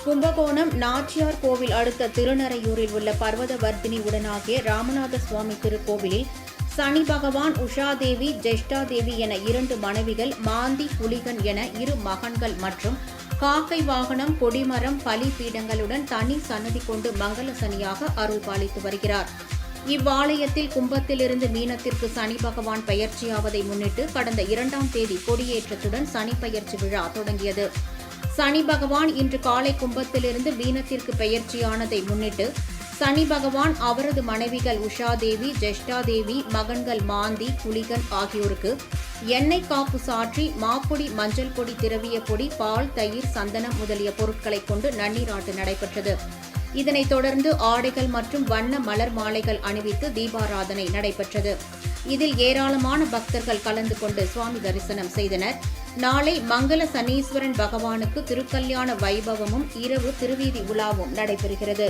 கும்பகோணம் நாச்சியார் கோவில் அடுத்த திருநறையூரில் உள்ள பர்வதவர்த்தினி உடனாகிய ராமநாத சுவாமி திருக்கோவிலில் சனி பகவான், உஷாதேவி, ஜெஷ்டாதேவி என 2 மனைவிகள், மாந்தி, புலிகன் என 2 மகன்கள் மற்றும் காக்கை வாகனம், கொடிமரம், பலி பீடங்களுடன் தனி சன்னதி கொண்டு மங்கள சனியாக அருள் பாலித்து வருகிறார். இவ்வாலயத்தில் கும்பத்திலிருந்து மீனத்திற்கு சனி பகவான் பெயர்ச்சியாவதை முன்னிட்டு கடந்த 2ஆம் தேதி கொடியேற்றத்துடன் சனி பெயர்ச்சி விழா தொடங்கியது. சனி பகவான் இன்று காலை கும்பத்திலிருந்து மீனத்திற்கு பெயர்ச்சியானதை முன்னிட்டு சனி பகவான் அவரது மனைவிகள் உஷாதேவி, ஜெஷ்டாதேவி, மகன்கள் மாந்தி, புலிகன் ஆகியோருக்கு எண்ணெய் காப்பு சாற்றி மாப்பொடி, மஞ்சள் பொடி, திரவிய பொடி, பால், தயிர், சந்தனம் முதலிய பொருட்களை கொண்டு நன்னீராட்டு நடைபெற்றது. இதனைத் தொடர்ந்து ஆடைகள் மற்றும் வண்ண மலர் மாலைகள் அணிவித்து தீபாராதனை நடைபெற்றது. இதில் ஏராளமான பக்தர்கள் கலந்து கொண்டு சுவாமி தரிசனம் செய்தனர். நாளை மங்கள சனீஸ்வரன் பகவானுக்கு திருக்கல்யாண வைபவமும் இரவு திருவீதி உலாவும் நடைபெறுகிறது.